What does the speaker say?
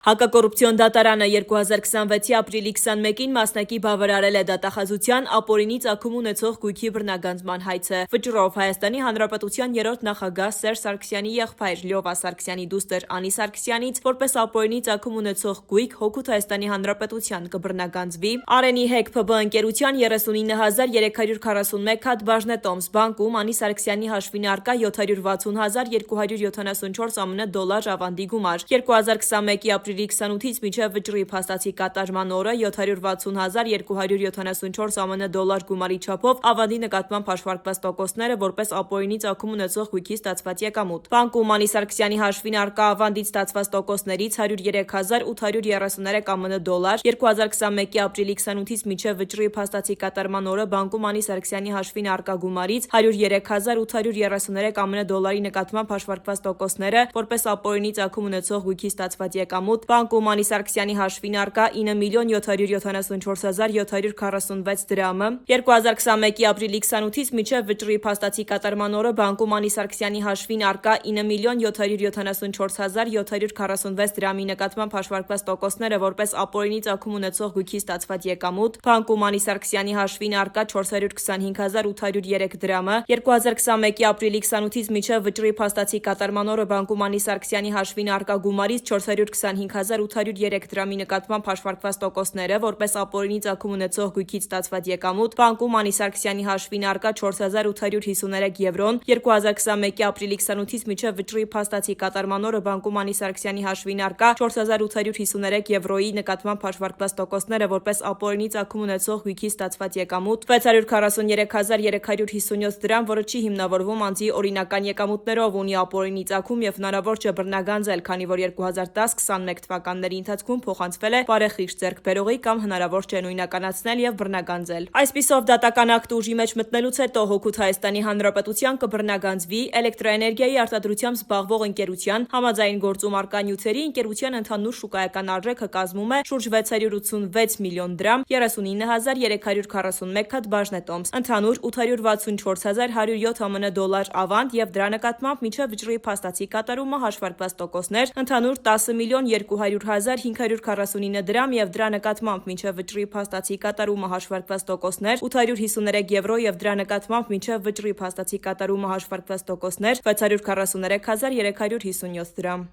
Հակակոռուպցիոն դատարանը 2026-ի ապրիլի 21-ին մասնակի բավարարել է դատախազության ապօրինի ծագում ունեցող գույքի բռնագանձման հայցը։ Վճռով Հայաստանի Հանրապետության 3-րդ նախագահ Սերժ Սարգսյանի եղբայր Լյովա Սարգսյանի դուստր Անի Սարգսյանից որպես ապօրինի ծագում ունեցող գույք հօգուտ Հայաստանի Հանրապետության կբռնագանձվի Արենի Հեկ ՓԲ ընկերության 39341 հատ բաժնետոմս բանկում Անի Սարգսյանի հաշվին առկա 760.274 ԱՄՆ դոլար ավանդի գումար։ 2021-ի ապրիլի 28-ից մինչև վճռի փաստացի կատարման օրը 760.274 ԱՄՆ դոլար գումարի չափով ավանդի նկատմամբ հաշվարկված տոկոսները որպես ապօրինի ծագում ունեցող գույքի ստացված եկամուտ։ Բանկում Անի Սարգսյանի հաշվին առկա ավանդից ստացված տոկոսներից 103.833 ԱՄՆ դոլար, 2021-ի ապրիլի 28-ից մինչև վճռի փաստացի կատարման օրը բանկում Անի Սարգսյանի հաշվին առկա գումարից 103.833 ԱՄՆ դոլարի նկատմամբ հաշվարկված տոկոսները որպես ապօրինի ծագում ունեցող գույքի ստացված եկամուտ։ Բանկում Անի Սարգսյանի հաշվին առկա 9.774.746 դրամը, 2021-ի ապրիլի 28-ից մինչև վճռի փաստացի կատարման օրը բանկում Անի Սարգսյանի հաշվին առկա 9.774.746 դրամի նկատմամբ հաշվարկված տոկոսները որպես ապօրինի ծագում ունեցող գույքի ստացված եկամուտ, բանկում Անի Սարգսյանի հաշվին առկա 425.803 դրամը, 2021-ի ապրիլի 28-ից մինչև վճռի փաստացի կատարման օրը բանկում Անի Սարգսյանի հաշվին առկա գումարից 425.803 դրամի նկատմամբ հաշվարկված տոկոսները որպես ապօրինի ծագում ունեցող գույքից ստացված եկամուտ, բանկում Անի Սարգսյանի հաշվին առկա 4853 եվրոն, 2021-ի ապրիլի 28-ից մինչև վճռի փաստացի կատարման օրը բանկում Անի Սարգսյանի հաշվին առկա 4853 եվրոյի նկատմամբ հաշվարկված տոկոսները որպես ապօրինի ծագում ունեցող գույքի ստացված եկամուտ, 643.357 դրամ, որը չի հիմնավորվում անձի օրինական եկամուտներով, ունի ապօրինի ծագում եւ հնարավոր չէ բռնագանձել, քանի որ 2010-21 թվականների ընթացքում փոխանցվել է բարեխիղճ ձեռքբերողի կամ հնարավոր չէ նույնականացնել եւ բռնագանձել։ Այսպիսով դատական ակտ ուժի մեջ մտնելուց հետո հօգուտ Հայաստանի Հանրապետության կբռնագանձվի էլեկտրաէներգիայի արտադրությամբ զբաղվող ընկերության համաձայն գործում առկա նյութերի ընկերության ընդհանուր շուկայական արժեքը կազմում է շուրջ 686 միլիոն դրամ, 39.341 հատ բաժնետոմս, ընդհանուր 864.107 ԱՄՆ դոլար ավանդ եւ դրա նկատմամբ մինչև վճռի փաստացի կատարումը հաշվարկված տոկոսներ, ընդհանուր 10.200.549 դրամ եւ դրա նկատմամբ մինչև վճռի փաստացի կատարումը հաշվարկված տոկոսներ, 853 եվրո եւ դրա նկատմամբ մինչև վճռի փաստացի կատարումը հաշվարկված տոկոսներ, 643.357 դրամ։